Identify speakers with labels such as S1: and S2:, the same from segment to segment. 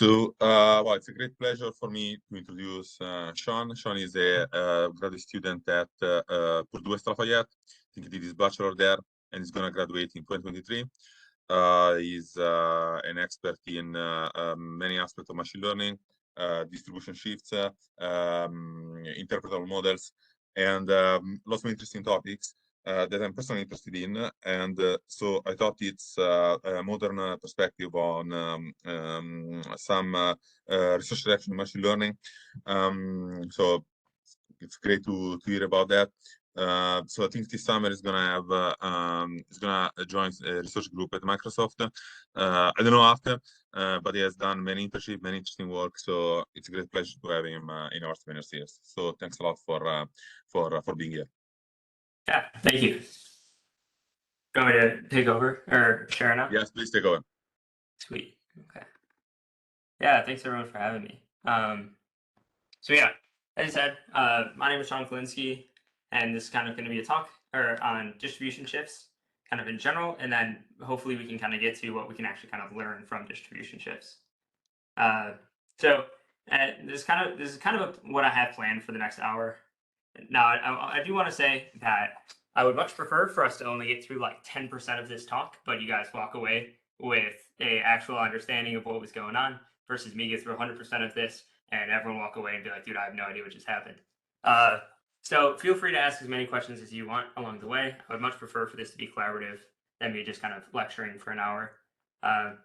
S1: Well, it's a great pleasure for me to introduce Sean. Sean is a graduate student at Purdue West Lafayette. I think he did his bachelor there and is going to graduate in 2023. He's an expert in many aspects of machine learning, distribution shifts, interpretable models, and lots of interesting topics that I'm personally interested in. And so I thought it's a modern perspective on some research direction in machine learning. So it's great to hear about that. So I think this summer is gonna join a research group at Microsoft. I don't know after, but he has done many internships, many interesting work. So it's a great pleasure to have him in our seminars here. So thanks a lot for being here.
S2: Yeah, thank you. Do you want me to take over or share now?
S1: Yes, please take over.
S2: Sweet. Okay. Yeah, thanks everyone for having me. So yeah, as I said, my name is Sean Kulinski, and this is kind of going to be a talk on distribution shifts, kind of in general, and then hopefully we can kind of get to what we can actually kind of learn from distribution shifts. So this is kind of what I have planned for the next hour. Now, I do want to say that I would much prefer for us to only get through like 10% of this talk, but you guys walk away with a actual understanding of what was going on versus me get through 100% of this and everyone walk away and be like, dude, I have no idea what just happened. So feel free to ask as many questions as you want along the way. I would much prefer for this to be collaborative than me just kind of lecturing for an hour. But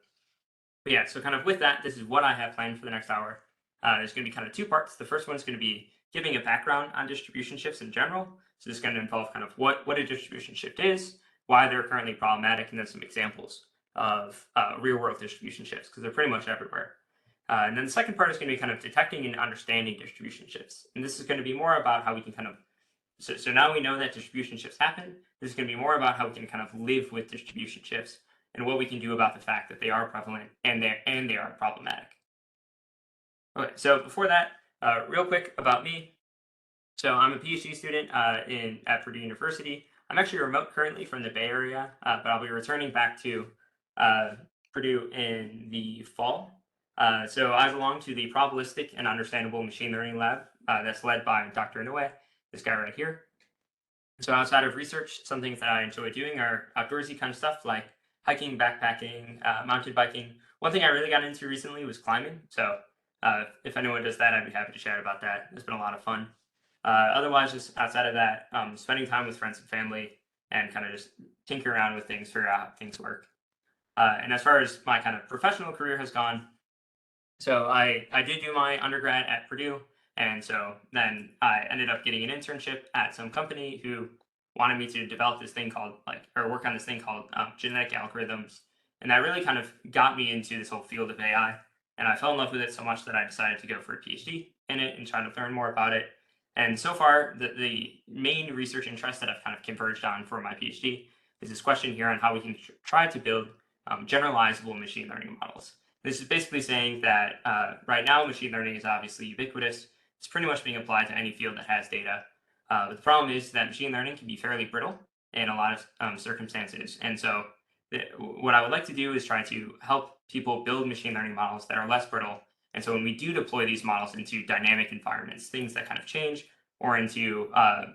S2: yeah, so kind of with that, this is what I have planned for the next hour. There's going to be kind of two parts. The first one is going to be giving a background on distribution shifts in general. So this is going to involve kind of what a distribution shift is, why they're currently problematic, and then some examples of real-world distribution shifts, because they're pretty much everywhere. And then the second part is going to be kind of detecting and understanding distribution shifts. And this is going to be more about how we can kind of, so now we know that distribution shifts happen. This is going to be more about how we can kind of live with distribution shifts and what we can do about the fact that they are prevalent and they are problematic. Okay, so before that, real quick about me. So I'm a PhD student at Purdue University. I'm actually remote currently from the Bay Area, but I'll be returning back to Purdue in the fall. So I belong to the Probabilistic and Understandable Machine Learning Lab that's led by Dr. Inoue, this guy right here. So outside of research, some things that I enjoy doing are outdoorsy kind of stuff like hiking, backpacking, mountain biking. One thing I really got into recently was climbing. So if anyone does that, I'd be happy to chat about that. It's been a lot of fun. Otherwise, just outside of that, spending time with friends and family and kind of just tinker around with things, figure out how things work. And as far as my kind of professional career has gone, so I did do my undergrad at Purdue, and so then I ended up getting an internship at some company who wanted me to develop this thing called work on this thing called genetic algorithms, and that really kind of got me into this whole field of AI. And I fell in love with it so much that I decided to go for a PhD in it and try to learn more about it. And so far, the main research interest that I've kind of converged on for my PhD is this question here on how we can try to build generalizable machine learning models. This is basically saying that right now, machine learning is obviously ubiquitous. It's pretty much being applied to any field that has data. But the problem is that machine learning can be fairly brittle in a lot of circumstances. And so what I would like to do is try to help people build machine learning models that are less brittle. And so when we do deploy these models into dynamic environments, things that kind of change, or into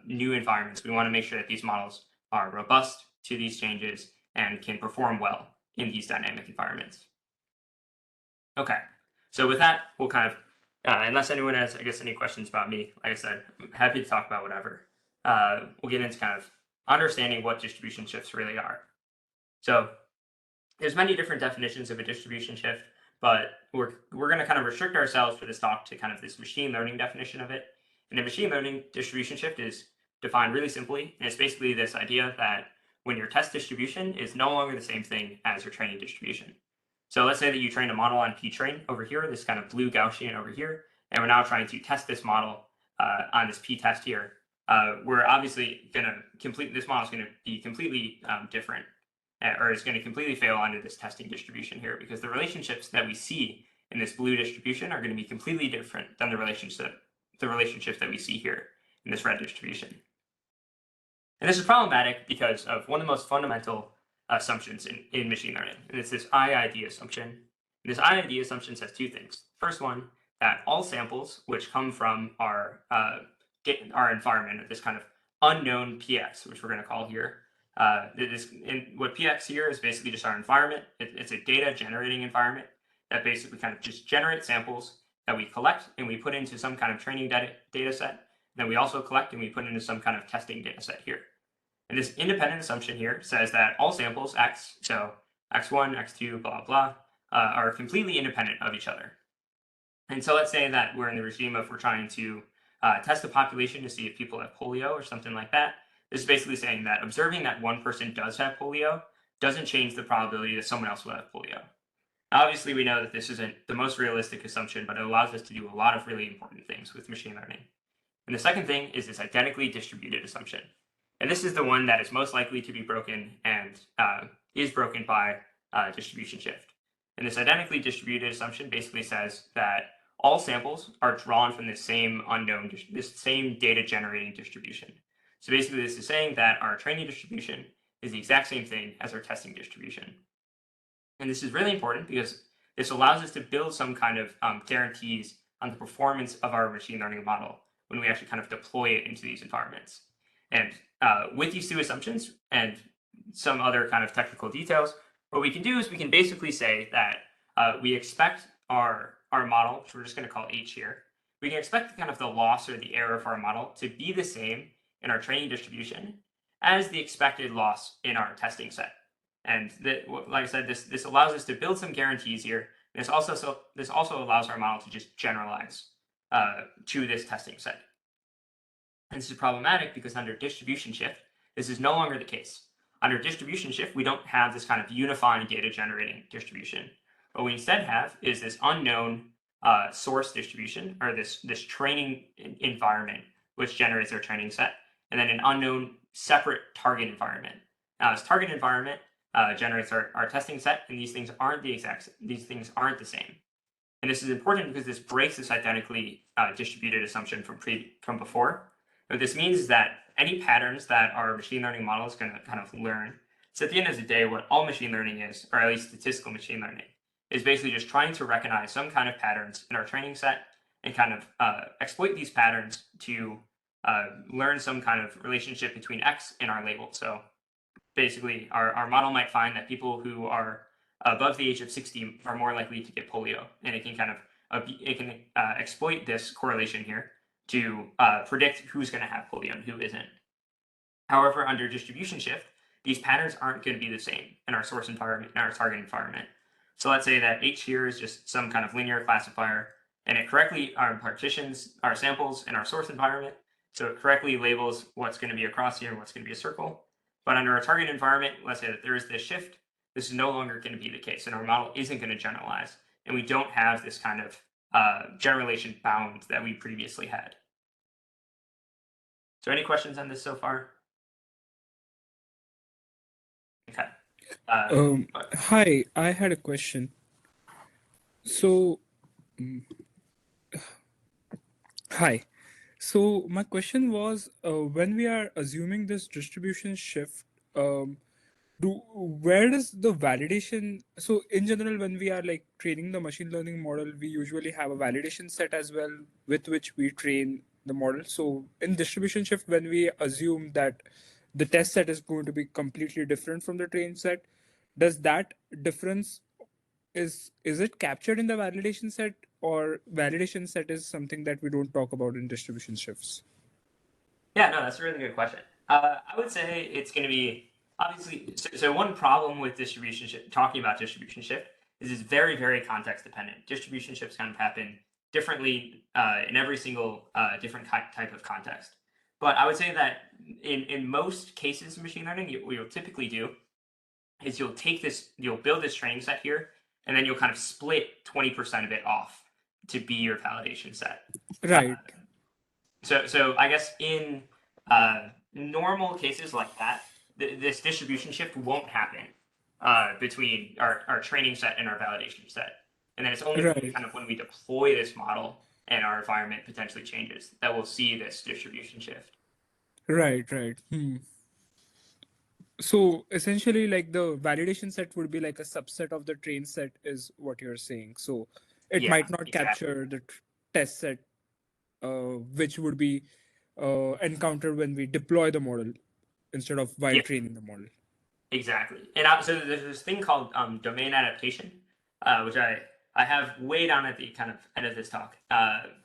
S2: new environments, we want to make sure that these models are robust to these changes and can perform well in these dynamic environments. Okay, so with that, we'll kind of, unless anyone has, I guess, any questions about me, like I said, I'm happy to talk about whatever. We'll get into kind of understanding what distribution shifts really are. So there's many different definitions of a distribution shift, but we're going to kind of restrict ourselves for this talk to kind of this machine learning definition of it. And a machine learning distribution shift is defined really simply, and it's basically this idea that when your test distribution is no longer the same thing as your training distribution. So let's say that you trained a model on p-train over here, this kind of blue Gaussian over here, and we're now trying to test this model on this p-test here. We're obviously going to this model is going to be completely different, or it's going to completely fail under this testing distribution here, because the relationships that we see in this blue distribution are going to be completely different than the relationships that we see here in this red distribution. And this is problematic because of one of the most fundamental assumptions in machine learning, and it's this IID assumption. And And this IID assumption says two things. First one, that all samples which come from our environment, this kind of unknown PX, which we're going to call here, what PX here is basically just our environment. It's a data generating environment that basically kind of just generates samples that we collect and we put into some kind of training data set. Then we also collect and we put into some kind of testing data set here. And this independent assumption here says that all samples X, so X1, X2, blah, blah, are completely independent of each other. And so let's say that we're in the regime of we're trying to test the population to see if people have polio or something like that. This is basically saying that observing that one person does have polio doesn't change the probability that someone else will have polio. Obviously, we know that this isn't the most realistic assumption, but it allows us to do a lot of really important things with machine learning. And the second thing is this identically distributed assumption. And this is the one that is most likely to be broken and is broken by distribution shift. And this identically distributed assumption basically says that all samples are drawn from the same unknown, this same data generating distribution. So basically this is saying that our training distribution is the exact same thing as our testing distribution. And this is really important because this allows us to build some kind of guarantees on the performance of our machine learning model when we actually kind of deploy it into these environments. And with these two assumptions and some other kind of technical details, what we can do is we can basically say that we expect our model, which we're just going to call H here, we can expect kind of the loss or the error of our model to be the same in our training distribution as the expected loss in our testing set. And like I said, this allows us to build some guarantees here. This also allows our model to just generalize to this testing set. And this is problematic because under distribution shift, this is no longer the case. Under distribution shift, we don't have this kind of unifying data generating distribution. What we instead have is this unknown source distribution, or this training environment, which generates our training set, and then an unknown separate target environment. Now, this target environment generates our testing set, and these things aren't the same. And this is important because this breaks this identically distributed assumption from before. What this means is that any patterns that our machine learning model is going to kind of learn. So at the end of the day, what all machine learning is, or at least statistical machine learning, is basically just trying to recognize some kind of patterns in our training set and kind of exploit these patterns to learn some kind of relationship between X and our label. So basically, our model might find that people who are above the age of 60 are more likely to get polio, and it can kind of exploit this correlation here to predict who's going to have polio and who isn't. However, under distribution shift, these patterns aren't going to be the same in our source environment and our target environment. So let's say that H here is just some kind of linear classifier, and it correctly partitions our samples in our source environment. So it correctly labels what's going to be a cross here and what's going to be a circle. But under our target environment, let's say that there is this shift. This is no longer going to be the case, and our model isn't going to generalize, and we don't have this kind of generalization bound that we previously had. So any questions on this so far? Okay.
S3: Hi, I had a question. So, hi. So my question was, when we are assuming this distribution shift, where does the validation? So in general, when we are like training the machine learning model, we usually have a validation set as well with which we train the model. So in distribution shift, when we assume that the test set is going to be completely different from the train set, does that difference is it captured in the validation set, or validation set is something that we don't talk about in distribution shifts?
S2: Yeah, no, that's a really good question. I would say it's going to be obviously. So one problem with distribution shift, talking about distribution shift, is it's very, very context dependent. Distribution shifts kind of happen differently in every single different type of context. But I would say that in most cases of machine learning, what you'll typically do is you'll build this training set here, and then you'll kind of split 20% of it off to be your validation set.
S3: Right.
S2: So I guess in normal cases like that, this distribution shift won't happen between our training set and our validation set. And then it's only kind of when we deploy this model and our environment potentially changes that we'll see this distribution shift.
S3: Right. So essentially, like the validation set would be like a subset of the train set, is what you're saying. So it
S2: Yeah,
S3: might not
S2: exactly.
S3: capture the test set, which would be encountered when we deploy the model instead of while
S2: Yeah,
S3: training the model.
S2: exactly. And so there's this thing called domain adaptation, which I have way down at the kind of end of this talk,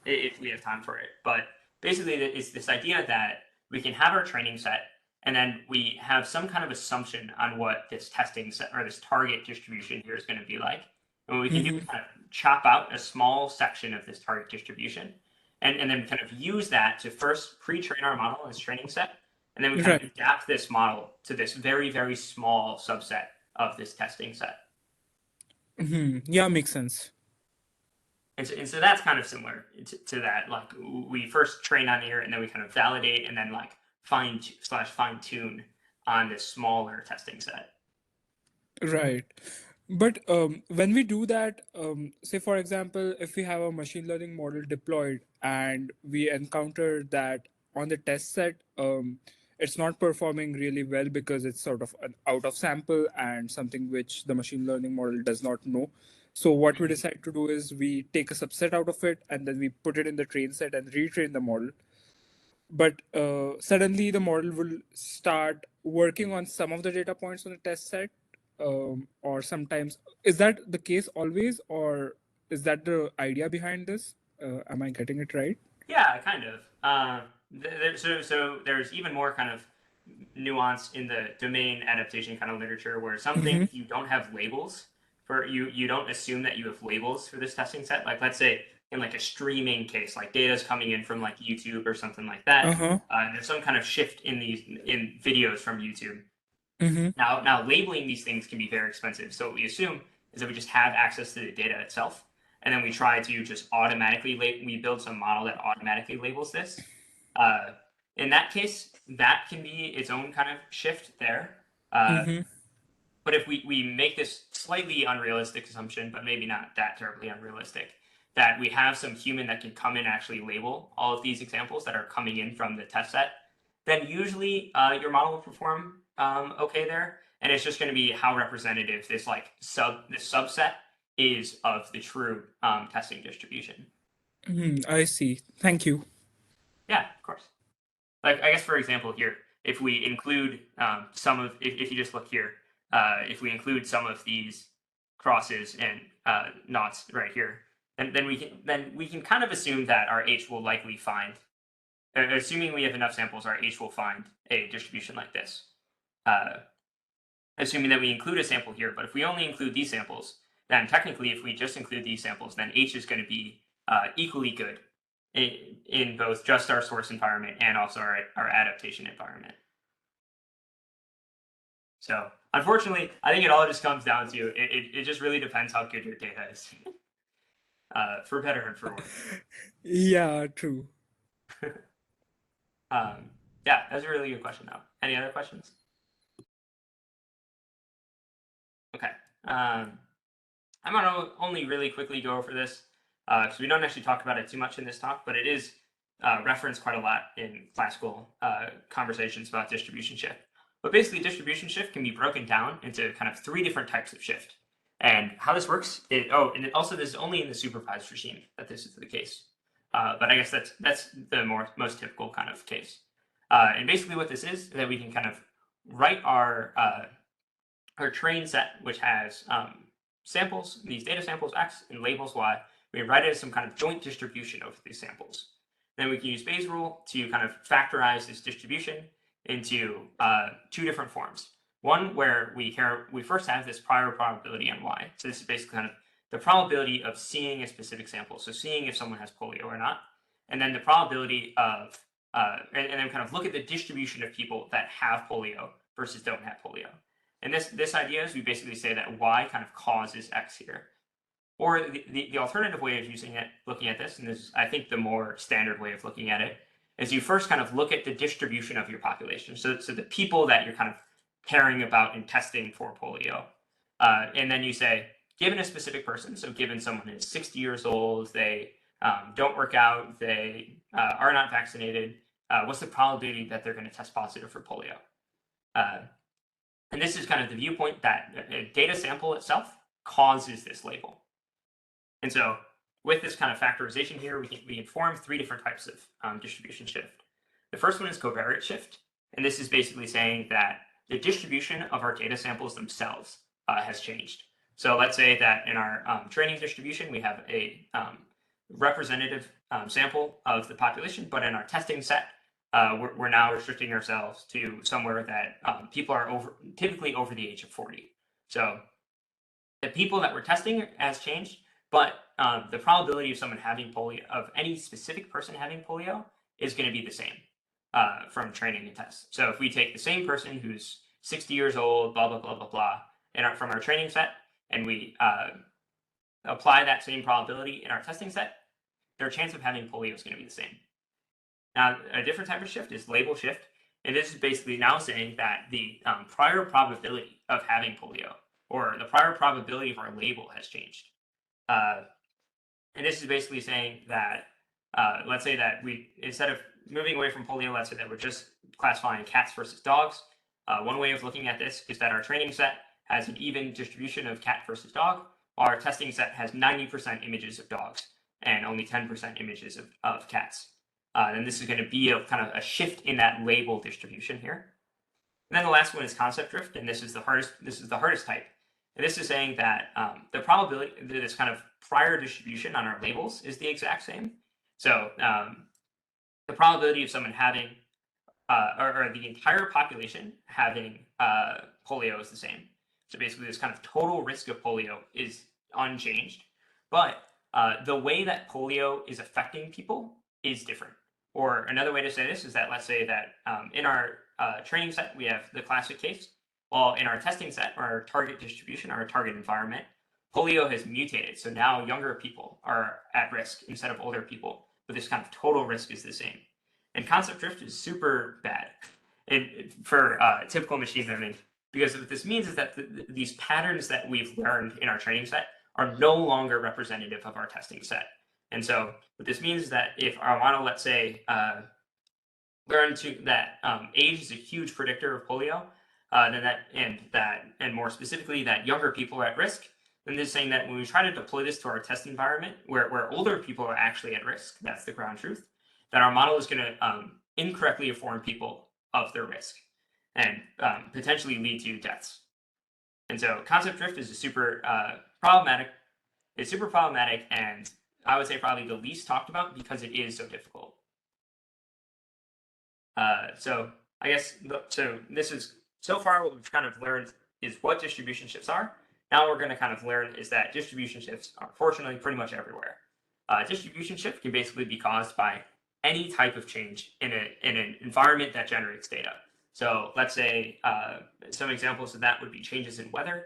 S2: if we have time for it. But basically, it's this idea that we can have our training set, and then we have some kind of assumption on what this testing set or this target distribution here is going to be like. And what we can do is kind of chop out a small section of this target distribution, and then kind of use that to first pre-train our model in this training set, and then we kind of
S3: Right.
S2: adapt this model to this very, very small subset of this testing set.
S3: Yeah, makes sense.
S2: And so that's kind of similar to that. Like we first train on here, and then we kind of validate, and then like fine tune on this smaller testing set.
S3: Right. But when we do that, say for example, if we have a machine learning model deployed and we encounter that on the test set, it's not performing really well because it's sort of an out of sample and something which the machine learning model does not know. So what we decide to do is we take a subset out of it and then we put it in the train set and retrain the model. But suddenly the model will start working on some of the data points on the test set, or sometimes is that the case always, or is that the idea behind this? Am I getting it right?
S2: Yeah, kind of. So there's even more kind of nuance in the domain adaptation kind of literature where some things you don't have labels for. You don't assume that you have labels for this testing set. Like let's say in like a streaming case, like data's coming in from like YouTube or something like that.
S3: Uh-huh.
S2: There's some kind of shift in videos from YouTube.
S3: Mm-hmm.
S2: Now labeling these things can be very expensive. So what we assume is that we just have access to the data itself, and then we try to just automatically we build some model that automatically labels this. In that case, that can be its own kind of shift there. But if we make this slightly unrealistic assumption, but maybe not that terribly unrealistic, that we have some human that can come in and actually label all of these examples that are coming in from the test set, then usually your model will perform okay there. And it's just going to be how representative this subset is of the true testing distribution.
S3: I see. Thank you.
S2: Yeah, of course. Like I guess for example here, if we include some of, if you just look here, if we include some of these crosses and knots right here, then we can kind of assume that our H will likely find, assuming we have enough samples, our H will find a distribution like this. Assuming that we include a sample here, but if we only include these samples, then technically if we just include these samples, then H is going to be equally good in both just our source environment and also our adaptation environment. So unfortunately, I think it all just comes down to it just really depends how good your data is, for better and for worse.
S3: Yeah, true.
S2: Yeah, that's a really good question though. Any other questions? Okay. I'm gonna only really quickly go over this because we don't actually talk about it too much in this talk, but it is referenced quite a lot in classical conversations about distribution shift. But basically, distribution shift can be broken down into kind of 3 different types of shift. And how this works, and also this is only in the supervised regime that this is the case. But I guess that's the most typical kind of case. And basically what this is that we can kind of write our train set, which has samples, these data samples X and labels Y. We write it as some kind of joint distribution over these samples. Then we can use Bayes' rule to kind of factorize this distribution into 2 different forms. One where we first have this prior probability on Y. So this is basically kind of the probability of seeing a specific sample. So seeing if someone has polio or not. And then the probability of, and then kind of look at the distribution of people that have polio versus don't have polio. And this idea is we basically say that Y kind of causes X here. Or the alternative way of looking at this, and this is, I think, the more standard way of looking at it, is you first kind of look at the distribution of your population. So the people that you're kind of caring about and testing for polio. And then you say, given a specific person, so given someone is 60 years old, they don't work out, they are not vaccinated, what's the probability that they're going to test positive for polio? And this is kind of the viewpoint that a data sample itself causes this label. And so with this kind of factorization here, we can form three different types of distribution shift. The first one is covariate shift. And this is basically saying that the distribution of our data samples themselves has changed. So let's say that in our training distribution, we have a representative sample of the population, but in our testing set, we're now restricting ourselves to somewhere that people are typically over the age of 40. So the people that we're testing has changed, but the probability of someone having polio, of any specific person having polio, is going to be the same from training and tests. So if we take the same person who's 60 years old, blah, blah, blah, blah, blah, from our training set, and we apply that same probability in our testing set, their chance of having polio is going to be the same. Now, a different type of shift is label shift. And this is basically now saying that the prior probability of having polio, or the prior probability of our label, has changed. And this is basically saying that, let's say that we, instead of moving away from polio, let's say that we're just classifying cats versus dogs. One way of looking at this is that our training set has an even distribution of cat versus dog. Our testing set has 90% images of dogs and only 10% images of cats. And this is going to be a kind of a shift in that label distribution here. And then the last one is concept drift, and this is the hardest type. And this is saying that the probability that this kind of prior distribution on our labels is the exact same. So the probability of someone having, or the entire population having polio is the same. So basically this kind of total risk of polio is unchanged, but the way that polio is affecting people is different. Or another way to say this is that, let's say that in our training set, we have the classic case, while in our testing set, or our target distribution, our target environment, polio has mutated. So now younger people are at risk instead of older people, but this kind of total risk is the same. And concept drift is super bad for typical machine learning, because what this means is that these patterns that we've learned in our training set are no longer representative of our testing set. And so what this means is that if our model, let's say, learned that age is a huge predictor of polio, and more specifically that younger people are at risk, then this is saying that when we try to deploy this to our test environment, where older people are actually at risk, that's the ground truth, that our model is going to incorrectly inform people of their risk and potentially lead to deaths. And so concept drift is super problematic. It's super problematic, and I would say probably the least talked about because it is so difficult. So I guess, so this is, so far what we've kind of learned is what distribution shifts are. Now we're going to kind of learn is that distribution shifts are fortunately pretty much everywhere. Distribution shift can basically be caused by any type of change in an environment that generates data. So let's say some examples of that would be changes in weather,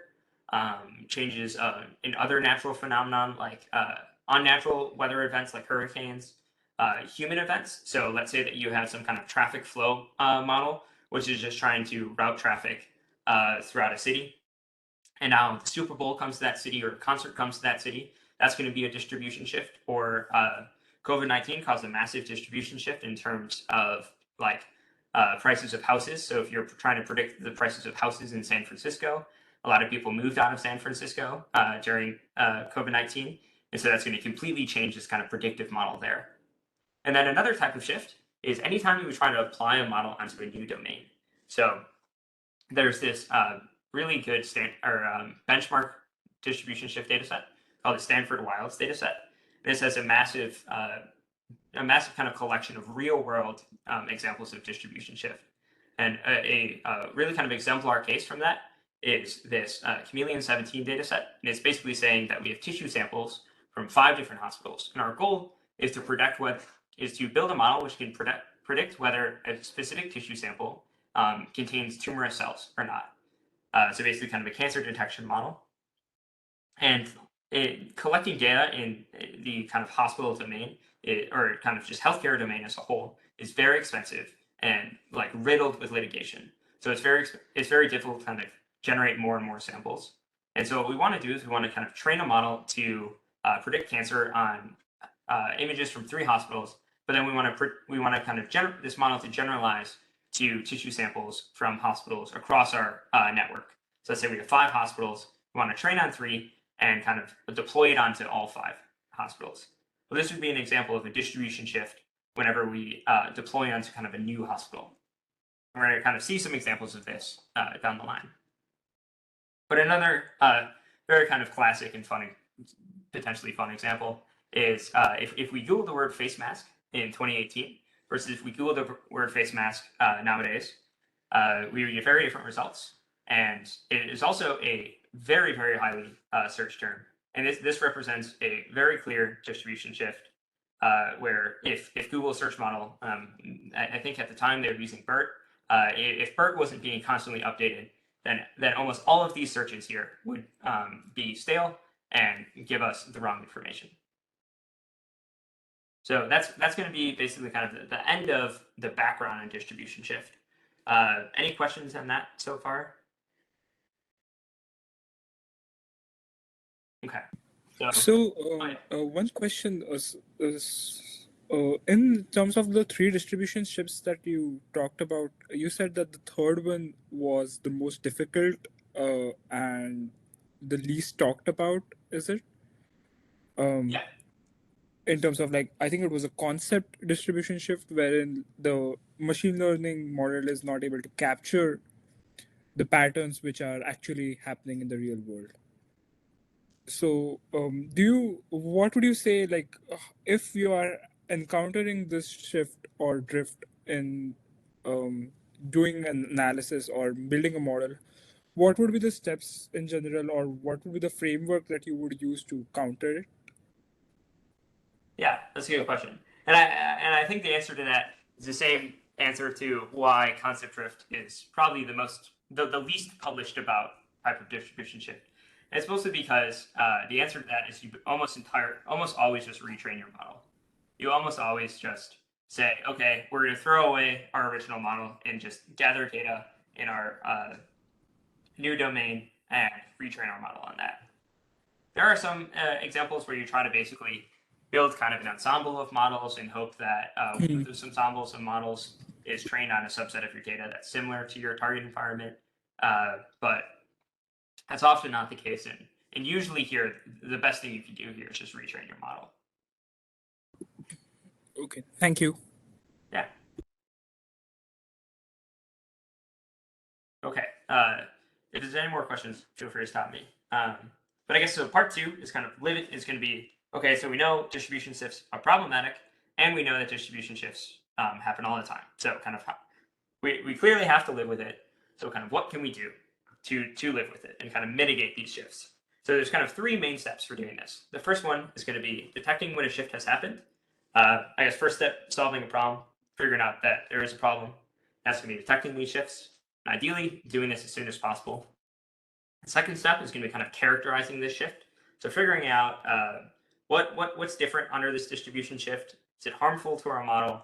S2: changes in other natural phenomenon like unnatural weather events like hurricanes, human events. So let's say that you have some kind of traffic flow model, which is just trying to route traffic throughout a city. And now the Super Bowl comes to that city, or a concert comes to that city. That's going to be a distribution shift. Or COVID-19 caused a massive distribution shift in terms of like prices of houses. So if you're trying to predict the prices of houses in San Francisco, a lot of people moved out of San Francisco during COVID-19. And so that's going to completely change this kind of predictive model there. And then another type of shift is anytime you try to apply a model onto a new domain. So there's this really good benchmark distribution shift data set called the Stanford Wilds data set. This has a massive kind of collection of real world examples of distribution shift. And a really kind of exemplar case from that is this Chameleon 17 data set. And it's basically saying that we have tissue samples from 5 different hospitals. And our goal is to build a model which can predict whether a specific tissue sample contains tumorous cells or not. So basically kind of a cancer detection model. And collecting data in the kind of hospital domain, or kind of just healthcare domain as a whole, is very expensive and like riddled with litigation. So it's very difficult to kind of generate more and more samples. And so what we want to do is we want to kind of train a model to predict cancer on images from 3 hospitals, but then we want to kind of this model to generalize to tissue samples from hospitals across our network. So let's say we have 5 hospitals, we want to train on 3 and kind of deploy it onto all 5 hospitals. Well, this would be an example of a distribution shift whenever we deploy onto kind of a new hospital. We're going to kind of see some examples of this down the line. But another very kind of classic and funny, potentially fun example is if we Google the word face mask in 2018 versus if we Google the word face mask nowadays, we would get very different results. And it is also a very, very highly searched term. And this represents a very clear distribution shift where if Google search model, I think at the time they were using BERT, if BERT wasn't being constantly updated, then almost all of these searches here would be stale and give us the wrong information. So that's going to be basically kind of the end of the background on distribution shift. Any questions on that so far? Okay.
S3: So one question is in terms of the 3 distribution shifts that you talked about, you said that the third one was the most difficult and the least talked about, is it?
S2: Yeah.
S3: In terms of like, I think it was a concept distribution shift wherein the machine learning model is not able to capture the patterns which are actually happening in the real world. So what would you say, like, if you are encountering this shift or drift in doing an analysis or building a model, what would be the steps in general, or what would be the framework that you would use to counter it?
S2: Yeah, that's a good question. And I think the answer to that is the same answer to why concept drift is probably the least published about type of distribution shift. And it's mostly because the answer to that is you almost always just retrain your model. You almost always just say, okay, we're going to throw away our original model and just gather data in our new domain and retrain our model on that. There are some examples where you try to basically build kind of an ensemble of models and hope that one of those ensembles of models is trained on a subset of your data that's similar to your target environment. But that's often not the case. And usually here, the best thing you can do here is just retrain your model.
S3: Okay, thank you.
S2: Yeah. Okay. If there's any more questions, feel free to stop me. But I guess so part 2 is kind of going to be, okay, so we know distribution shifts are problematic, and we know that distribution shifts happen all the time. So kind of we clearly have to live with it. So kind of what can we do to live with it and kind of mitigate these shifts? So there's kind of 3 main steps for doing this. The first one is going to be detecting when a shift has happened. I guess first step, solving a problem, figuring out that there is a problem. That's going to be detecting these shifts. And ideally, doing this as soon as possible. The second step is going to be kind of characterizing this shift. So figuring out what's different under this distribution shift. Is it harmful to our model?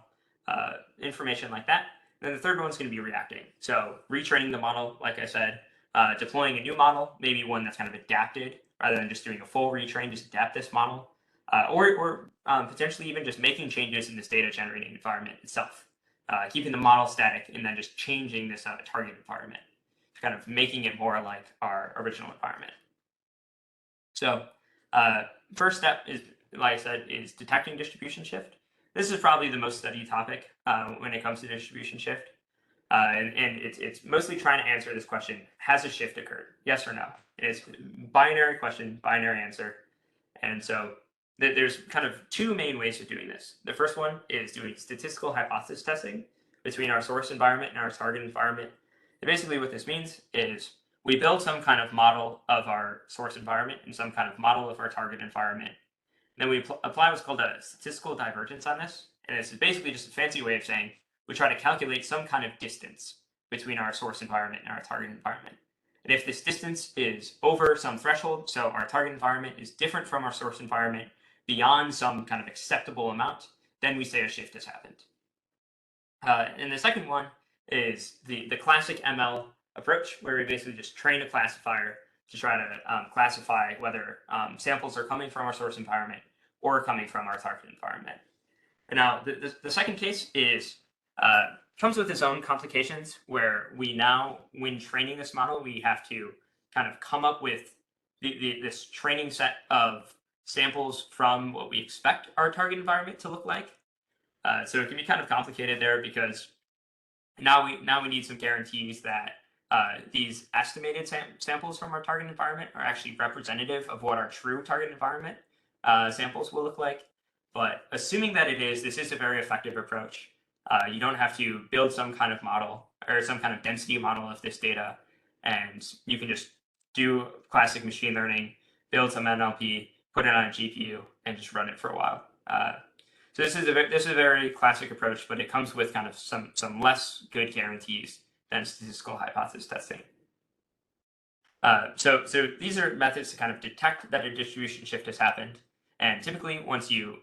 S2: Information like that. And then the third one is going to be reacting. So retraining the model, like I said, deploying a new model, maybe one that's kind of adapted rather than just doing a full retrain, just adapt this model. Or potentially even just making changes in this data generating environment itself. Keeping the model static and then just changing this target environment to kind of making it more like our original environment. So first step is, like I said, is detecting distribution shift. This is probably the most studied topic when it comes to distribution shift. And it's mostly trying to answer this question, has a shift occurred? Yes or no? It's binary question, binary answer. And so there's kind of 2 main ways of doing this. The first one is doing statistical hypothesis testing between our source environment and our target environment. And basically what this means is we build some kind of model of our source environment and some kind of model of our target environment. And then we apply what's called a statistical divergence on this. And it's basically just a fancy way of saying we try to calculate some kind of distance between our source environment and our target environment. And if this distance is over some threshold, so our target environment is different from our source environment beyond some kind of acceptable amount, then we say a shift has happened. And the second one is the classic ML approach, where we basically just train a classifier to try to classify whether samples are coming from our source environment or coming from our target environment. And now, the second case is comes with its own complications where we now, when training this model, we have to kind of come up with this training set of samples from what we expect our target environment to look like. So it can be kind of complicated there because now we need some guarantees that these estimated samples from our target environment are actually representative of what our true target environment samples will look like. But assuming that it is, this is a very effective approach. You don't have to build some kind of model or some kind of density model of this data, and you can just do classic machine learning, build some NLP, put it on a GPU, and just run it for a while. So this is a very classic approach, but it comes with kind of some less good guarantees than statistical hypothesis testing. So these are methods to kind of detect that a distribution shift has happened. And typically, once you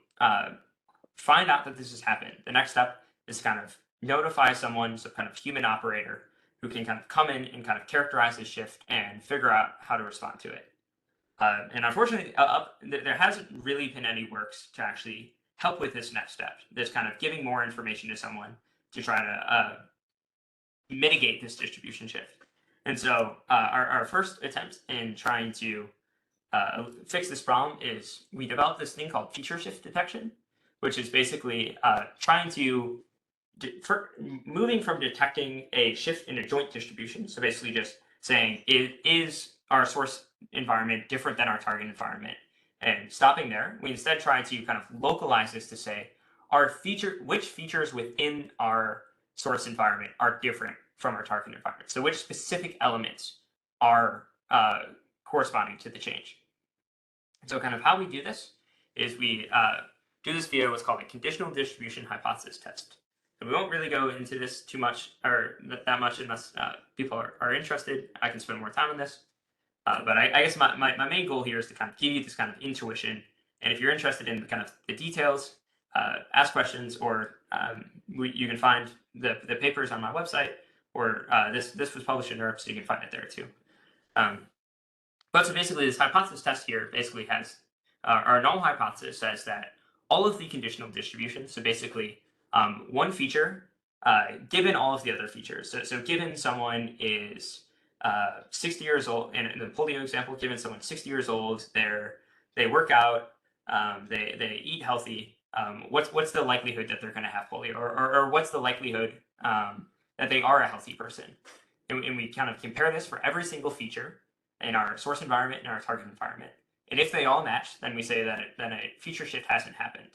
S2: find out that this has happened, the next step is to kind of notify someone, some kind of human operator, who can kind of come in and kind of characterize this shift and figure out how to respond to it. And unfortunately, there hasn't really been any works to actually help with this next step, this kind of giving more information to someone to try to mitigate this distribution shift. And so our first attempt in trying to fix this problem is we developed this thing called feature shift detection, which is basically trying to moving from detecting a shift in a joint distribution. So basically just saying, is our source environment different than our target environment? And stopping there, we instead try to kind of localize this to say, which features within our source environment are different from our target environment? So which specific elements are corresponding to the change? So kind of how we do this is we do this via what's called a conditional distribution hypothesis test. So we won't really go into this too much or that much unless people are interested. I can spend more time on this. But I guess my main goal here is to kind of give you this kind of intuition. And if you're interested in kind of the details, ask questions, or you can find the papers on my website, or this was published in Europe, so you can find it there too. But so basically, this hypothesis test here basically has our null hypothesis says that all of the conditional distributions, so basically one feature given all of the other features. So given someone is 60 years old, in the polio example, given someone 60 years old, they work out, they eat healthy. What's the likelihood that they're going to have polio, or what's the likelihood that they are a healthy person? And we kind of compare this for every single feature in our source environment and our target environment. And if they all match, then we say that a feature shift hasn't happened.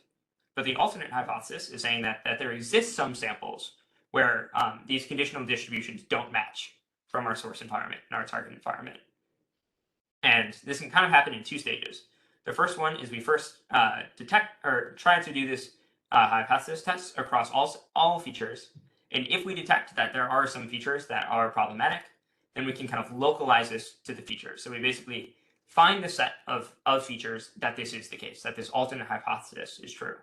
S2: But the alternate hypothesis is saying that there exists some samples where these conditional distributions don't match from our source environment and our target environment. And this can kind of happen in two stages. The first one is we first detect or try to do this hypothesis test across all features. And if we detect that there are some features that are problematic, then we can kind of localize this to the features. So we basically find the set of features that this is the case, that this alternate hypothesis is true.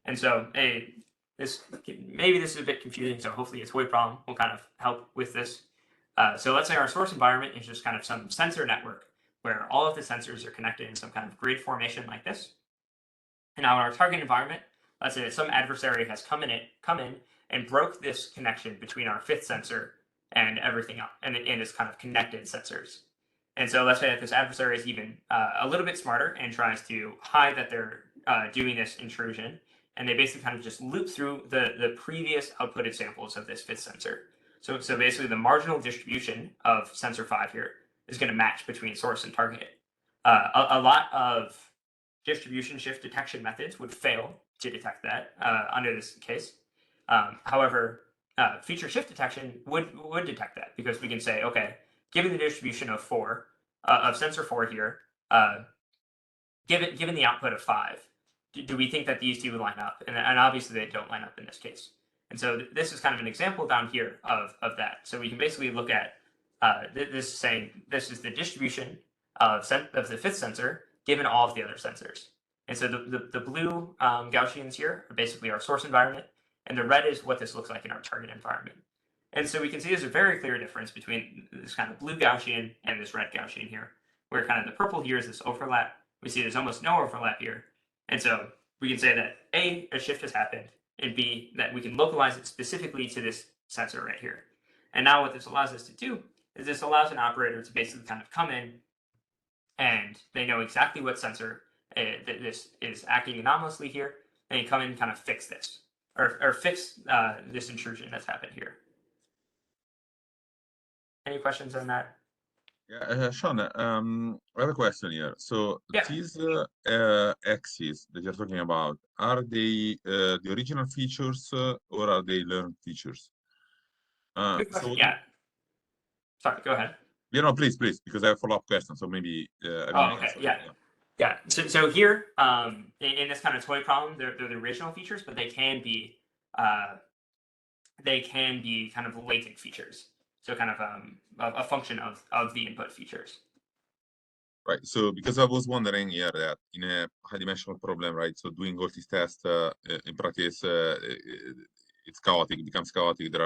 S2: And so maybe this is a bit confusing, so hopefully a toy problem will kind of help with this. So let's say our source environment is just kind of some sensor network where all of the sensors are connected in some kind of grid formation like this. And now in our target environment, let's say that some adversary has come in and broke this connection between our fifth sensor and everything else, and its kind of connected sensors. And so let's say that this adversary is even a little bit smarter and tries to hide that they're doing this intrusion. And they basically kind of just loop through the previous outputted samples of this fifth sensor. So basically the marginal distribution of sensor 5 here is going to match between source and target. A lot of distribution shift detection methods would fail to detect that under this case. However, feature shift detection would detect that, because we can say, okay, given the distribution of sensor 4 here, given the output of 5, do we think that these two would line up? And obviously they don't line up in this case. And so this is kind of an example down here of that. So we can basically look at this saying this is the distribution of the fifth sensor given all of the other sensors. And so the blue Gaussians here are basically our source environment, and the red is what this looks like in our target environment. And so we can see there's a very clear difference between this kind of blue Gaussian and this red Gaussian here, where kind of the purple here is this overlap. We see there's almost no overlap here. And so we can say that A shift has happened, and B, that we can localize it specifically to this sensor right here. And now what this allows us to do is this allows an operator to basically kind of come in and they know exactly what sensor this is acting anomalously here, and you come in and kind of fix this, or fix this intrusion that's happened here. Any questions on that?
S1: Yeah, Sean, I have a question here. So
S2: Yeah.
S1: these axes that you're talking about, are they the original features or are they learned features?
S2: Good question.
S1: So
S2: Yeah. Sorry, go ahead.
S1: yeah, no, please, because I have a follow-up question. So maybe I
S2: Oh,
S1: didn't
S2: okay.
S1: answer.
S2: Yeah. Yeah. So here, in this kind of toy problem, they're the original features, but they can be kind of latent features. So kind of a function of the input features.
S1: Right. So because I was wondering here that in a high-dimensional problem, right? So doing all these tests in practice, it's chaotic. It becomes chaotic. There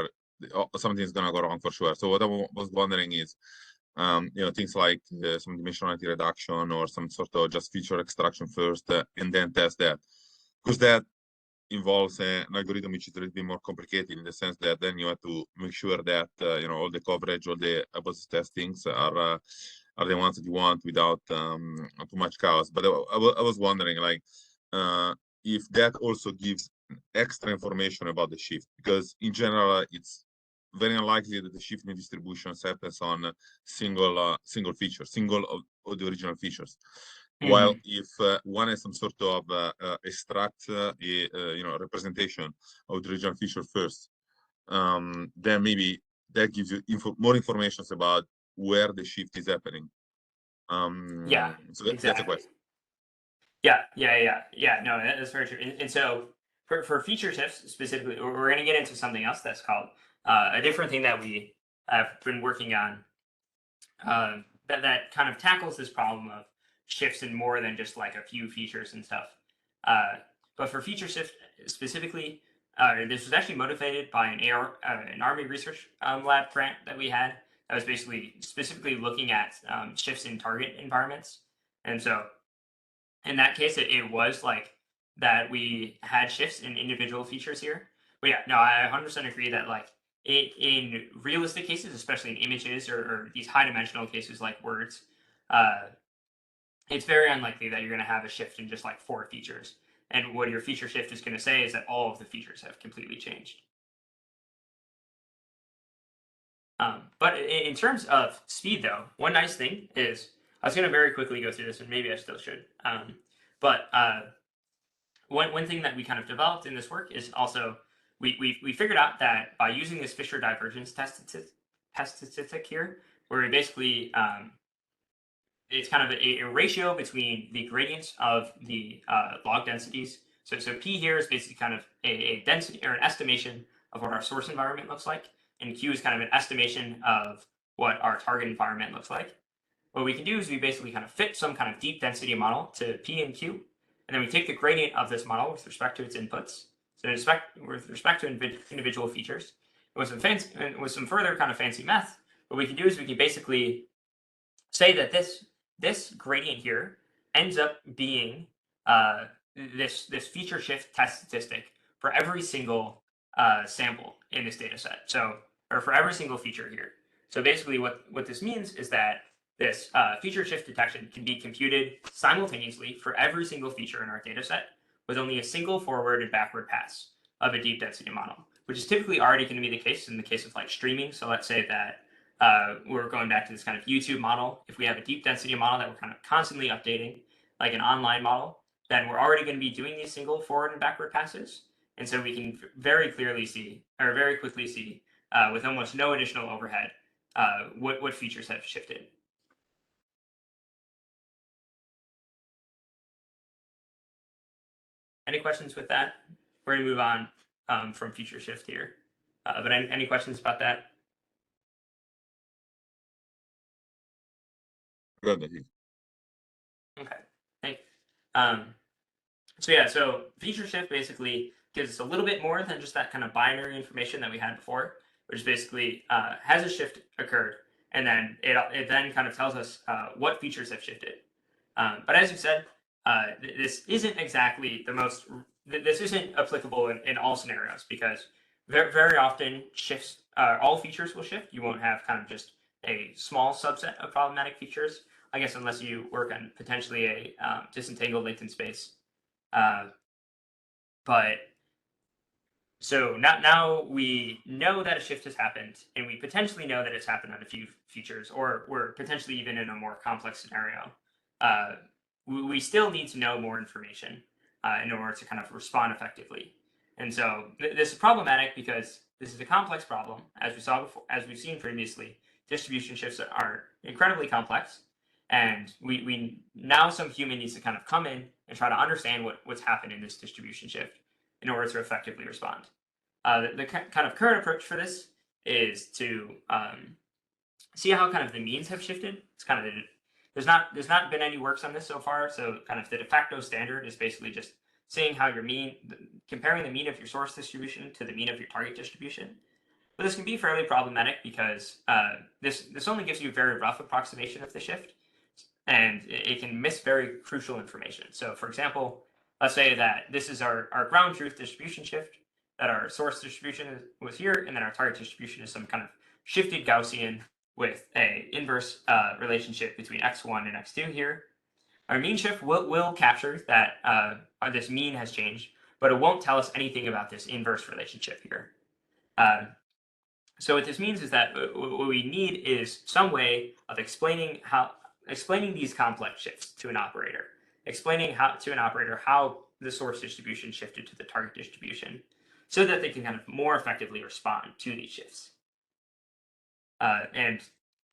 S1: are something is gonna go wrong for sure. So what I was wondering is, things like some dimensionality reduction or some sort of just feature extraction first, and then test that, because that involves an algorithm which is a little bit more complicated in the sense that then you have to make sure that all the coverage, all the hypothesis testings are the ones that you want without too much chaos. But I was wondering, like, if that also gives extra information about the shift, because in general it's very unlikely that the shift in distributions happens on single feature, single of the original features. While if one has some sort of extract a representation of the original feature first, then maybe that gives you more information about where the shift is happening.
S2: Yeah,
S1: so that's a question.
S2: Yeah. No, that's very true. And so for feature shifts specifically, we're going to get into something else that's called a different thing that we have been working on that kind of tackles this problem of shifts in more than just like a few features and stuff. But for feature shift specifically, this was actually motivated by an Army research lab grant that we had that was basically specifically looking at shifts in target environments. And so in that case, it was like that we had shifts in individual features here. But yeah, no, I 100% agree that like in realistic cases, especially in images or these high dimensional cases like words, it's very unlikely that you're going to have a shift in just like 4 features. And what your feature shift is going to say is that all of the features have completely changed. But in terms of speed, though, one nice thing is I was going to very quickly go through this, and maybe I still should. But one thing that we kind of developed in this work is also we figured out that by using this Fisher divergence test statistic here, where we basically it's kind of a ratio between the gradients of the log densities. So P here is basically kind of a density or an estimation of what our source environment looks like, and Q is kind of an estimation of what our target environment looks like. What we can do is we basically kind of fit some kind of deep density model to P and Q, and then we take the gradient of this model with respect to its inputs, so with respect to individual features. With some further kind of fancy math, what we can do is we can basically say that this gradient here ends up being this feature shift test statistic for every single sample in this data set. So, or for every single feature here. So basically what this means is that this feature shift detection can be computed simultaneously for every single feature in our data set with only a single forward and backward pass of a deep density model, which is typically already going to be the case in the case of like streaming. So let's say that we're going back to this kind of YouTube model. If we have a deep density model that we're kind of constantly updating, like an online model, then we're already going to be doing these single forward and backward passes. And so we can very quickly see with almost no additional overhead what features have shifted. Any questions with that? We're going to move on from feature shift here. But any questions about that?
S1: Good.
S2: Okay, thanks. So yeah, so feature shift basically gives us a little bit more than just that kind of binary information that we had before, which is basically has a shift occurred, and then it then kind of tells us what features have shifted. But as you said, this isn't exactly the most this isn't applicable in all scenarios, because very often shifts, all features will shift. You won't have kind of just a small subset of problematic features, I guess, unless you work on potentially a disentangled latent space. But so now we know that a shift has happened, and we potentially know that it's happened on a few features, or we're potentially even in a more complex scenario. We still need to know more information in order to kind of respond effectively. And so this is problematic because this is a complex problem, as we saw before, as we've seen previously. Distribution shifts are incredibly complex, and we now some human needs to kind of come in and try to understand what's happened in this distribution shift in order to effectively respond. The kind of current approach for this is to see how kind of the means have shifted. It's kind of there's not been any works on this so far, so kind of the de facto standard is basically just seeing how your mean, comparing the mean of your source distribution to the mean of your target distribution. But this can be fairly problematic because this only gives you a very rough approximation of the shift, and it can miss very crucial information. So for example, let's say that this is our ground truth distribution shift, that our source distribution was here, and then our target distribution is some kind of shifted Gaussian with a inverse relationship between x1 and x2 here. Our mean shift will capture that this mean has changed, but it won't tell us anything about this inverse relationship here. So what this means is that what we need is some way of explaining these complex shifts to an operator, explaining to an operator how the source distribution shifted to the target distribution, so that they can kind of more effectively respond to these shifts. And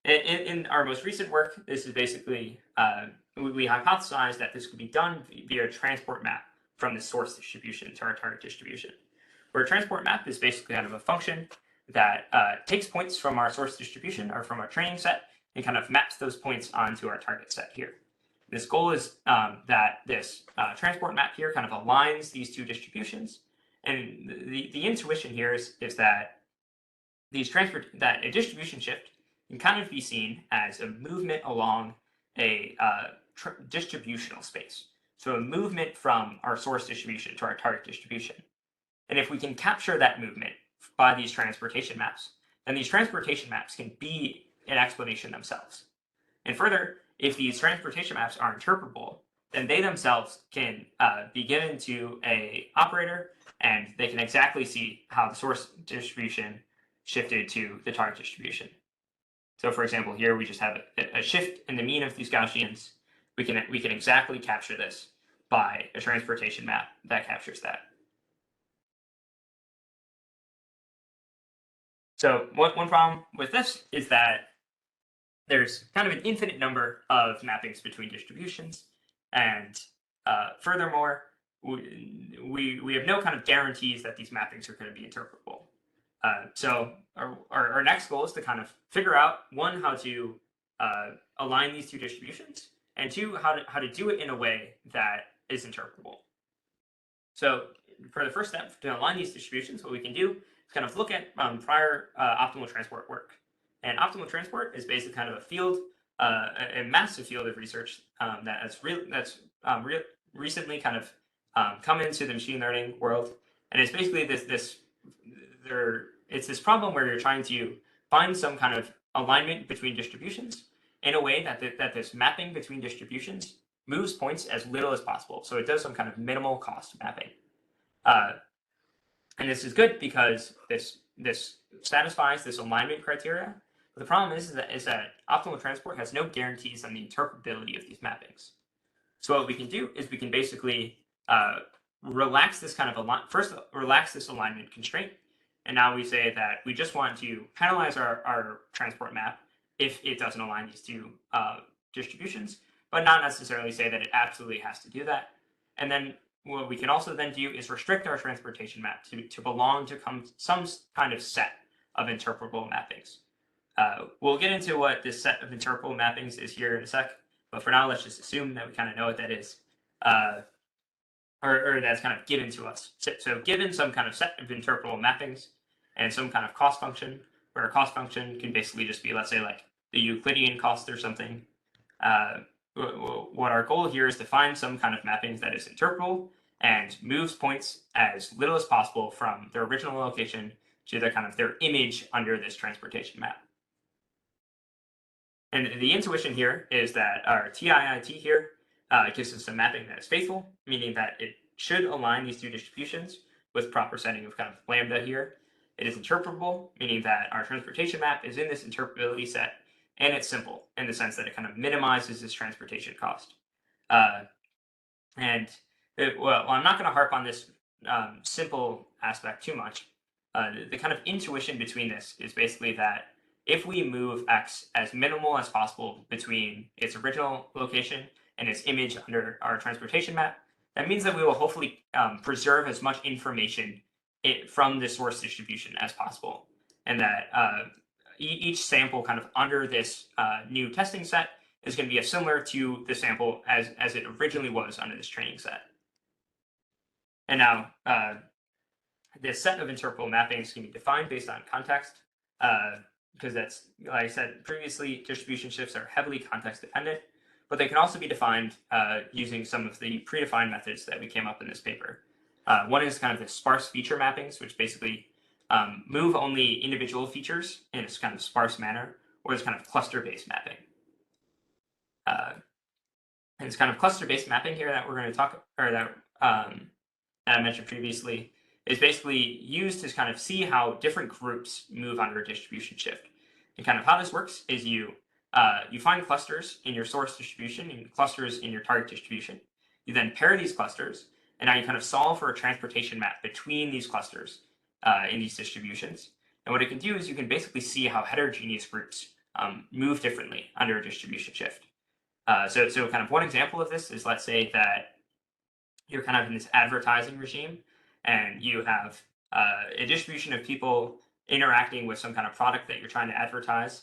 S2: in our most recent work, this is basically, we hypothesized that this could be done via a transport map from the source distribution to our target distribution. Where a transport map is basically kind of a function that takes points from our source distribution or from our training set and kind of maps those points onto our target set here. This goal is that this transport map here kind of aligns these two distributions. And the intuition here is that that a distribution shift can kind of be seen as a movement along a distributional space. So a movement from our source distribution to our target distribution. And if we can capture that movement by these transportation maps, then these transportation maps can be an explanation themselves. And further, if these transportation maps are interpretable, then they themselves can be given to an operator, and they can exactly see how the source distribution shifted to the target distribution. So for example, here we just have a shift in the mean of these Gaussians. We can exactly capture this by a transportation map that captures that. So one problem with this is that there's kind of an infinite number of mappings between distributions, and furthermore, we have no kind of guarantees that these mappings are going to be interpretable. So our next goal is to kind of figure out, one, how to align these two distributions, and two, how to do it in a way that is interpretable. So for the first step, to align these distributions, what we can do is kind of look at prior optimal transport work. And optimal transport is basically kind of a field, a massive field of research that's recently kind of come into the machine learning world. And it's basically it's this problem where you're trying to find some kind of alignment between distributions in a way that this mapping between distributions moves points as little as possible. So it does some kind of minimal cost mapping. And this is good because this satisfies this alignment criteria. But the problem is that optimal transport has no guarantees on the interpretability of these mappings. So what we can do is we can basically relax this kind of relax this alignment constraint. And now we say that we just want to penalize our transport map if it doesn't align these two distributions, but not necessarily say that it absolutely has to do that. And then what we can also then do is restrict our transportation map to belong to some kind of set of interpretable mappings. We'll get into what this set of interpretable mappings is here in a sec, but for now, let's just assume that we kind of know what that is, or that's kind of given to us. So given some kind of set of interpretable mappings and some kind of cost function, where a cost function can basically just be, let's say, like the Euclidean cost or something. What our goal here is to find some kind of mappings that is interpretable, and moves points as little as possible from their original location to their image under this transportation map. And the intuition here is that our TIIT here gives us a mapping that is faithful, meaning that it should align these two distributions with proper setting of kind of lambda here. It is interpretable, meaning that our transportation map is in this interpretability set, and it's simple in the sense that it kind of minimizes this transportation cost. Well, I'm not going to harp on this simple aspect too much. The kind of intuition between this is basically that if we move x as minimal as possible between its original location and its image under our transportation map, that means that we will hopefully preserve as much information from the source distribution as possible. And that each sample kind of under this new testing set is going to be as similar to the sample as it originally was under this training set. And now, this set of interpretable mappings can be defined based on context, because that's, like I said previously, distribution shifts are heavily context dependent, but they can also be defined using some of the predefined methods that we came up in this paper. One is kind of the sparse feature mappings, which basically move only individual features in this kind of sparse manner, or this kind of cluster-based mapping. And this kind of cluster-based mapping here that we're going to talk, or that I mentioned previously, is basically used to kind of see how different groups move under a distribution shift. And kind of how this works is you find clusters in your source distribution and clusters in your target distribution. You then pair these clusters, and now you kind of solve for a transportation map between these clusters in these distributions. And what it can do is you can basically see how heterogeneous groups move differently under a distribution shift. So kind of one example of this is, let's say that you're kind of in this advertising regime, and you have a distribution of people interacting with some kind of product that you're trying to advertise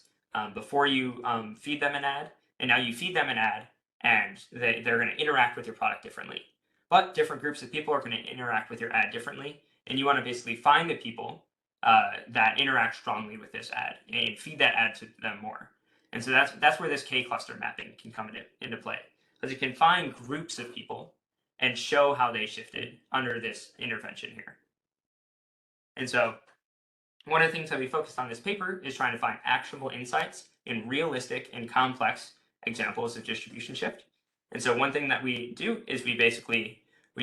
S2: before you feed them an ad. And now you feed them an ad, and they're going to interact with your product differently. But different groups of people are going to interact with your ad differently, and you want to basically find the people that interact strongly with this ad and feed that ad to them more. And so that's where this K-cluster mapping can come into play, because you can find groups of people and show how they shifted under this intervention here. And so one of the things that we focused on this paper is trying to find actionable insights in realistic and complex examples of distribution shift. And so one thing that we do is we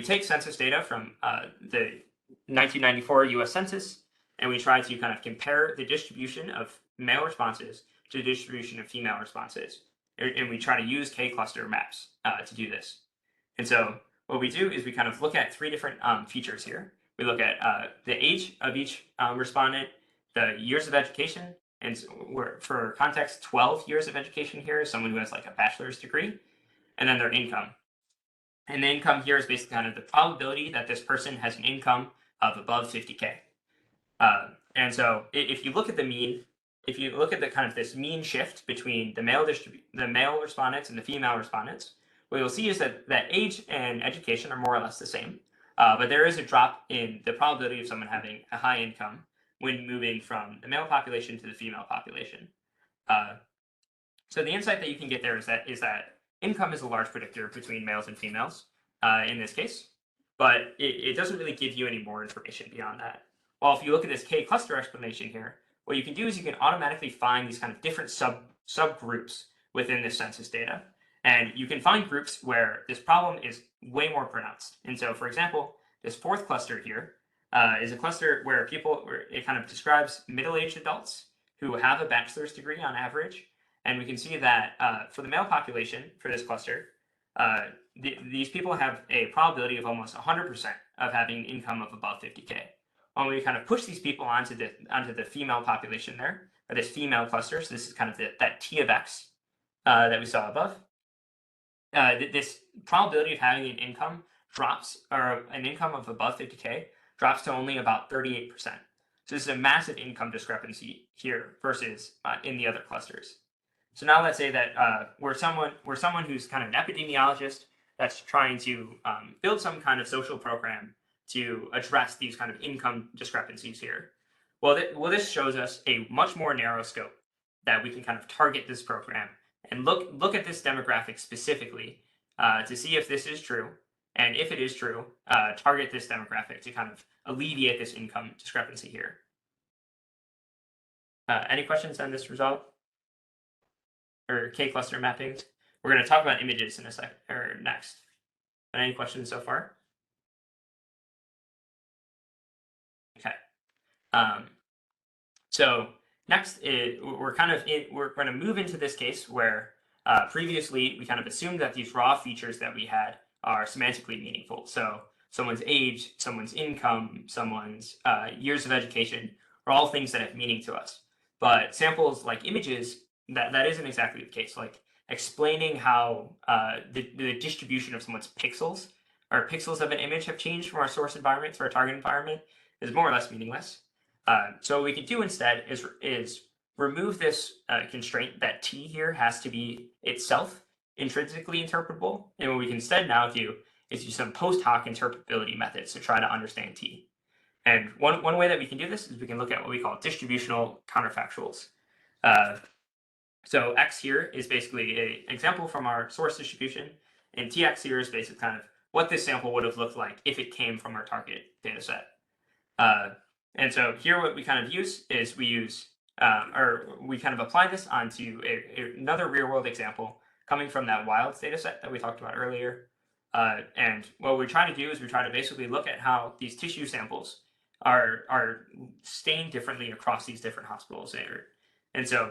S2: take census data from the 1994 US Census, and we try to kind of compare the distribution of male responses to the distribution of female responses. And we try to use K-cluster maps to do this. And so what we do is we kind of look at three different features here. We look at the age of each respondent, the years of education, and for context, 12 years of education here is someone who has like a bachelor's degree, and then their income. And the income here is basically kind of the probability that this person has an income of above 50K. And so if you look at the mean, if you look at the kind of this mean shift between the male respondents and the female respondents, what you'll see is that age and education are more or less the same, but there is a drop in the probability of someone having a high income when moving from the male population to the female population. So the insight that you can get there is that income is a large predictor between males and females in this case, but it doesn't really give you any more information beyond that. Well, if you look at this K-cluster explanation here, what you can do is you can automatically find these kind of different subgroups within this census data. And you can find groups where this problem is way more pronounced. And so, for example, this fourth cluster here is a cluster where it kind of describes middle-aged adults who have a bachelor's degree on average. And we can see that for the male population for this cluster, these people have a probability of almost 100% of having an income of above 50K. When we kind of push these people onto the female population there, or this female cluster, so this is kind of that T of X that we saw above, this probability of having an income drops, or an income of above 50K drops to only about 38%. So this is a massive income discrepancy here versus in the other clusters. So now let's say that we're someone who's kind of an epidemiologist that's trying to build some kind of social program to address these kind of income discrepancies here. Well, this shows us a much more narrow scope that we can kind of target this program and look at this demographic specifically to see if this is true, and if it is true, target this demographic to kind of alleviate this income discrepancy here. Any questions on this result? Or K-cluster mappings? We're going to talk about images in a second, or next. Any questions so far? Okay. So next, we're going to move into this case where previously we kind of assumed that these raw features that we had are semantically meaningful. So someone's age, someone's income, someone's years of education are all things that have meaning to us. But samples like images, that isn't exactly the case. Like explaining how the distribution of someone's pixels or pixels of an image have changed from our source environment to our target environment is more or less meaningless. So what we can do instead is remove this constraint that T here has to be itself intrinsically interpretable. And what we can instead now do is use some post hoc interpretability methods to try to understand T. And one way that we can do this is we can look at what we call distributional counterfactuals. So X here is basically an example from our source distribution, and TX here is basically kind of what this sample would have looked like if it came from our target data set. And so here what we kind of use is we kind of apply this onto another real world example coming from that wild data set that we talked about earlier. And what we try to do is we try to basically look at how these tissue samples are stained differently across these different hospitals. And so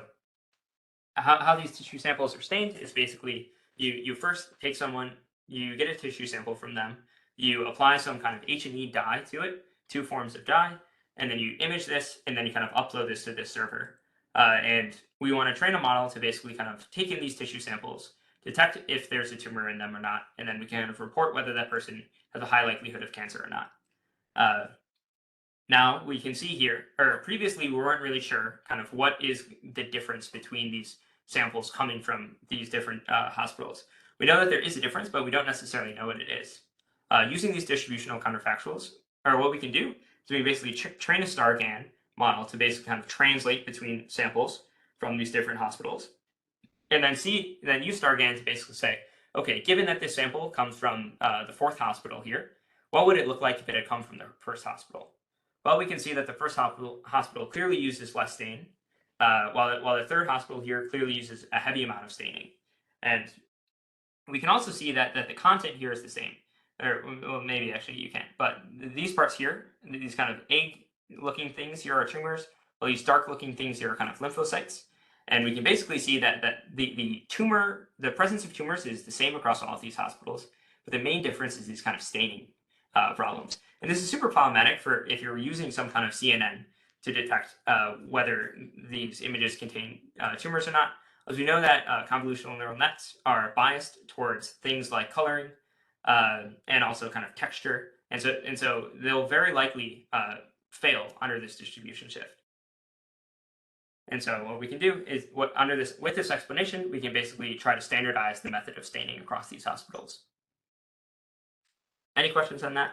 S2: how these tissue samples are stained is basically you first take someone, you get a tissue sample from them, you apply some kind of H&E dye to it, 2 forms of dye, and then you image this, and then you kind of upload this to this server. And we want to train a model to basically kind of take in these tissue samples, detect if there's a tumor in them or not, and then we can kind of report whether that person has a high likelihood of cancer or not. Now we can see here, or previously we weren't really sure kind of what is the difference between these samples coming from these different hospitals. We know that there is a difference, but we don't necessarily know what it is. Using these distributional counterfactuals, or what we can do is we basically train a StarGAN model to basically kind of translate between samples from these different hospitals, and then use StarGAN to basically say, okay, given that this sample comes from the 4th hospital here, what would it look like if it had come from the 1st hospital? Well, we can see that the 1st hospital clearly uses less stain, while the 3rd hospital here clearly uses a heavy amount of staining. And we can also see that the content here is the same. Or well, maybe actually you can't, but these parts here, these kind of egg-looking things here are tumors, while these dark-looking things here are kind of lymphocytes. And we can basically see that the presence of tumors is the same across all of these hospitals, but the main difference is these kind of staining problems. And this is super problematic for if you're using some kind of CNN to detect whether these images contain tumors or not. As we know that convolutional neural nets are biased towards things like coloring and also kind of texture. And so they'll very likely fail under this distribution shift. And so what we can do is with this explanation, we can basically try to standardize the method of staining across these hospitals. Any questions on that?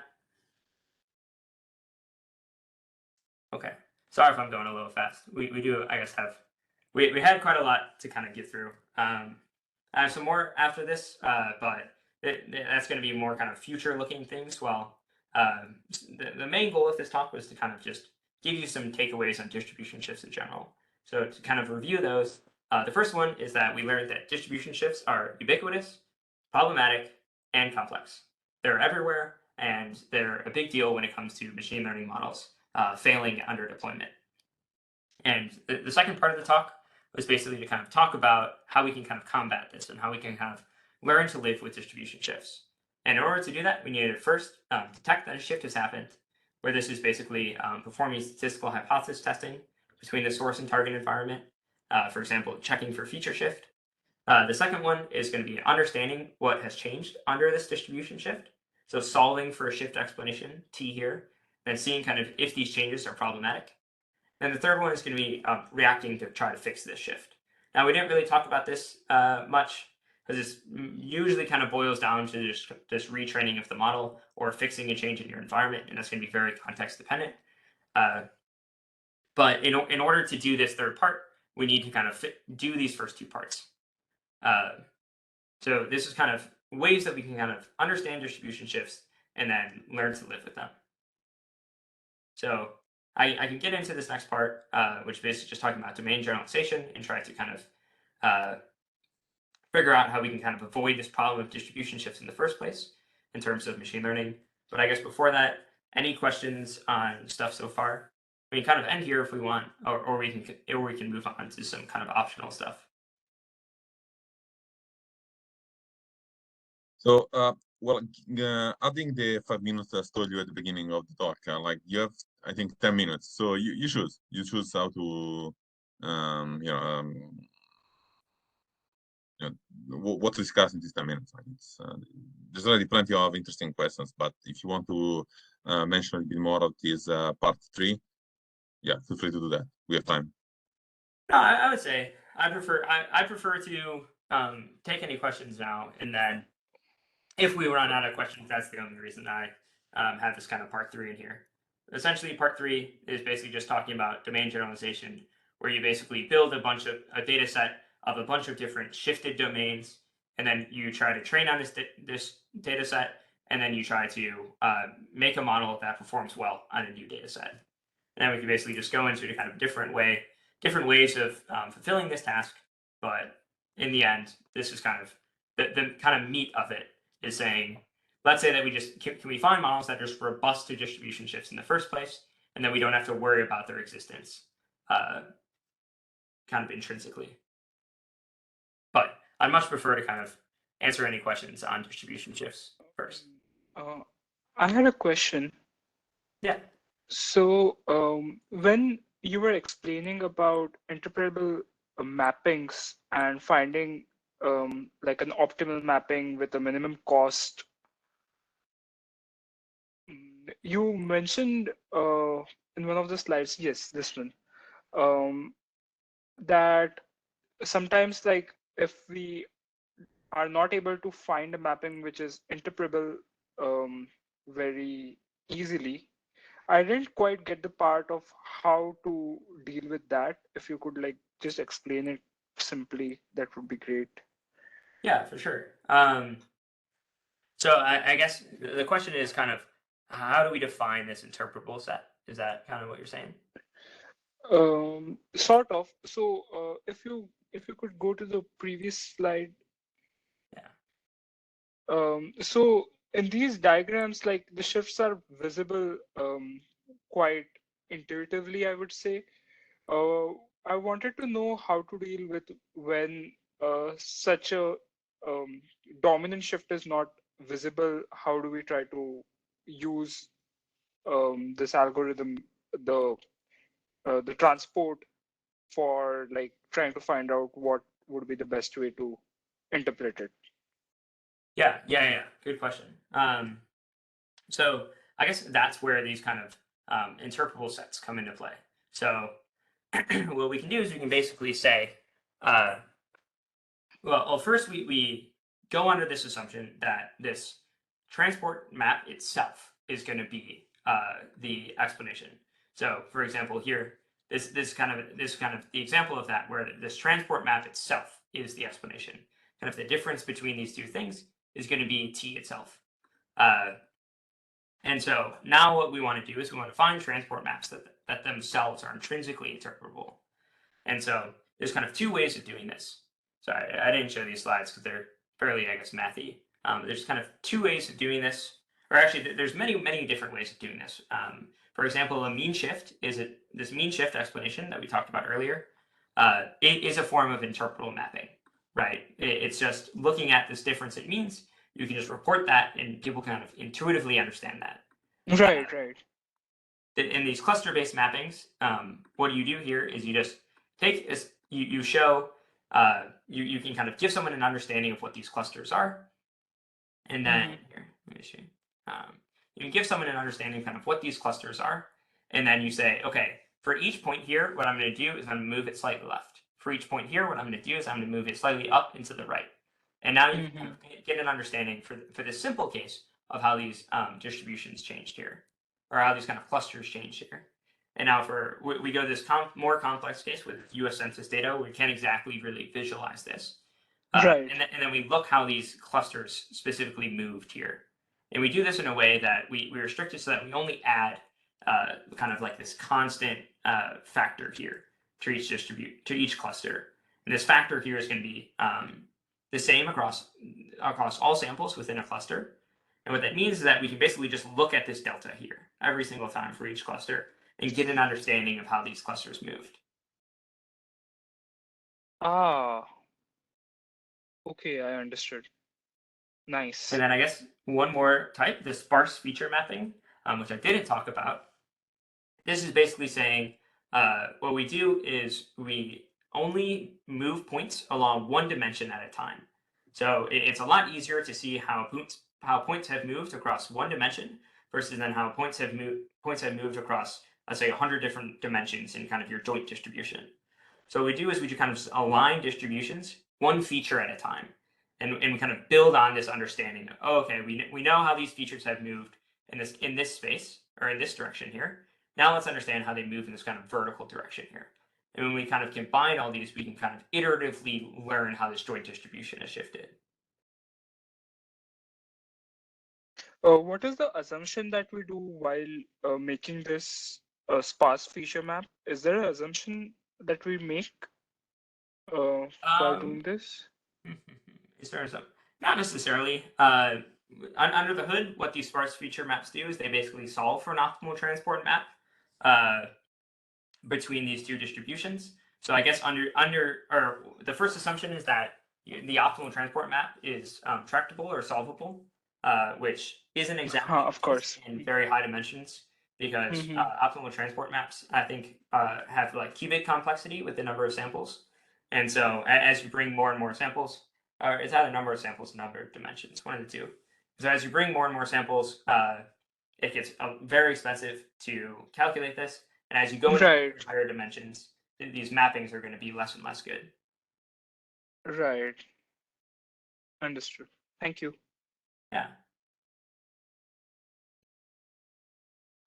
S2: Okay. Sorry if I'm going a little fast. We do, I guess, we had quite a lot to kind of get through. I have some more after this, but that's going to be more kind of future-looking things. Well, the main goal of this talk was to kind of just give you some takeaways on distribution shifts in general. So to kind of review those, the first one is that we learned that distribution shifts are ubiquitous, problematic, and complex. They're everywhere, and they're a big deal when it comes to machine learning models failing under deployment. And the second part of the talk was basically to kind of talk about how we can kind of combat this and how we can kind of learn to live with distribution shifts. And in order to do that, we need to first detect that a shift has happened, where this is basically performing statistical hypothesis testing between the source and target environment, for example, checking for feature shift. The second one is going to be understanding what has changed under this distribution shift. So solving for a shift explanation, T here, and seeing kind of if these changes are problematic. And the third one is going to be reacting to try to fix this shift. Now, we didn't really talk about this much because this usually kind of boils down to just retraining of the model or fixing a change in your environment, and that's going to be very context dependent. But in order to do this third part, we need to kind of do these first two parts. So this is kind of ways that we can kind of understand distribution shifts and then learn to live with them. So I can get into this next part, which is basically just talking about domain generalization and try to kind of figure out how we can kind of avoid this problem of distribution shifts in the first place in terms of machine learning. But I guess before that, any questions on stuff so far? We can kind of end here if we want, or we can move on to some kind of optional stuff.
S1: So, well, adding the 5 minutes I told you at the beginning of the talk, like you have, I think, 10 minutes. So you choose how to, what to discuss in these 10 minutes. Like there's already plenty of interesting questions, but if you want to mention a bit more of this part 3, yeah, feel free to do that. We have time.
S2: No, I would say I prefer to take any questions now, and then if we run out of questions, that's the only reason I have this kind of part 3 in here. Essentially, part 3 is basically just talking about domain generalization, where you basically build a data set of a bunch of different shifted domains, and then you try to train on this data set, and then you try to make a model that performs well on a new data set. And then we can basically just go into a kind of different ways of fulfilling this task. But in the end, this is kind of the kind of meat of it is saying, let's say that we just can we find models that are just robust to distribution shifts in the first place, and then we don't have to worry about their existence kind of intrinsically. But I'd much prefer to kind of answer any questions on distribution shifts first.
S3: I had a question.
S2: Yeah.
S3: So when you were explaining about interpretable mappings and finding like an optimal mapping with a minimum cost, you mentioned in one of the slides, yes, this one, that sometimes, like, if we are not able to find a mapping which is interpretable very easily, I didn't quite get the part of how to deal with that. If you could like just explain it simply, that would be great.
S2: Yeah, for sure. So I guess the question is kind of how do we define this interpretable set? Is that kind of what you're saying?
S3: Sort of. So if you could go to the previous slide.
S2: Yeah.
S3: So in these diagrams, like the shifts are visible quite intuitively, I would say. I wanted to know how to deal with when such a dominant shift is not visible. How do we try to use this algorithm, the transport, for like trying to find out what would be the best way to interpret it?
S2: Yeah. Good question. So I guess that's where these kind of interpretable sets come into play. So what we can do is we can basically say, well, first we go under this assumption that this transport map itself is going to be the explanation. So, for example, here, this kind of the example of that, where this transport map itself is the explanation. Kind of the difference between these two things is going to be t itself. And so now what we want to do is we want to find transport maps that themselves are intrinsically interpretable. And so there's kind of 2 ways of doing this. Sorry, I didn't show these slides because they're fairly, I guess, mathy. There's kind of 2 ways of doing this, or actually, there's many different ways of doing this. For example, a mean shift this mean shift explanation that we talked about earlier. It is a form of interpretable mapping, right? It's just looking at this difference in means. You can just report that, and people kind of intuitively understand that.
S3: Right.
S2: In these cluster-based mappings, what you do here is you just take you show you can kind of give someone an understanding of what these clusters are, and then here, let me show you. You can give someone an understanding kind of what these clusters are, and then you say, okay, for each point here, what I'm going to do is I'm going to move it slightly left. For each point here, what I'm going to do is I'm going to move it slightly up and to the right. And now you can get an understanding for this simple case of how these distributions changed here, or how these kind of clusters changed here. And now we go to this more complex case with U.S. Census data, we can't exactly really visualize this.
S3: Right.
S2: And then we look how these clusters specifically moved here. And we do this in a way that we restrict it so that we only add kind of like this constant factor here to each cluster. And this factor here is going to be the same across all samples within a cluster. And what that means is that we can basically just look at this delta here every single time for each cluster and get an understanding of how these clusters moved.
S3: Ah, okay, I understood. Nice.
S2: And then I guess one more type, the sparse feature mapping, which I didn't talk about. This is basically saying what we do is we only move points along one dimension at a time. So it's a lot easier to see how points have moved across one dimension versus then how points have moved across, let's say, 100 different dimensions in kind of your joint distribution. So what we do is we just kind of align distributions one feature at a time. And we kind of build on this understanding of, oh, okay, we know how these features have moved in this space or in this direction here. Now let's understand how they move in this kind of vertical direction here. And when we kind of combine all these, we can kind of iteratively learn how this joint distribution has shifted.
S3: What is the assumption that we do while making this sparse feature map? Is there an assumption that we make while doing this?
S2: Is there some? Not necessarily. Under the hood, what these sparse feature maps do is they basically solve for an optimal transport map between these two distributions. So I guess or the first assumption is that the optimal transport map is tractable or solvable, which isn't exactly
S3: Of course.
S2: in very high dimensions because optimal transport maps, I think, have like cubic complexity with the number of samples. And so as you bring more and more samples, or it's either number of samples, number of dimensions, one of the two. So as you bring more and more samples, it gets very expensive to calculate this. And as you go into higher dimensions, these mappings are going to be less and less good.
S3: Right. Understood. Thank you.
S2: Yeah.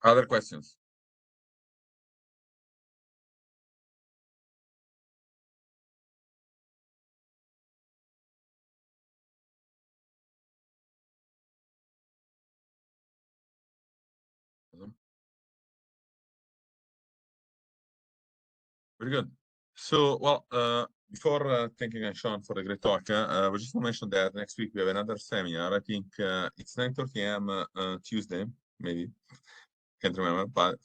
S1: Other questions? Very good. So, well, before thanking Sean for the great talk, we just want to mention that next week we have another seminar. I think it's 9:30 a.m. Tuesday, maybe. Can't remember, but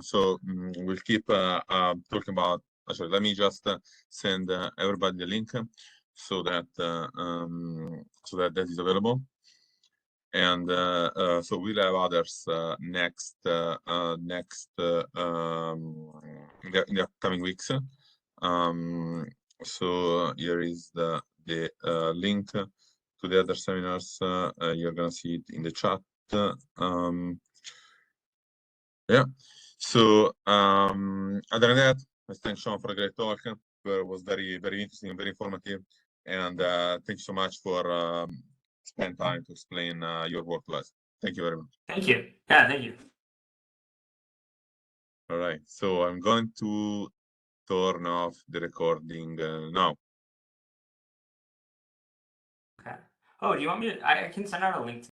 S1: so we'll keep talking about. Actually, let me just send everybody the link so that that is available. And so we'll have others next in the upcoming weeks. So here is the link to the other seminars. You're gonna see it in the chat. Yeah. So other than that, I thank Sean for a great talk. It was very, very interesting, very informative. And thank you so much for spend time to explain your work to us. Thank you very much.
S2: Thank you. Yeah, thank you.
S1: All right. So I'm going to turn off the recording now.
S2: Okay. Oh, do you want me to? I can send out a link to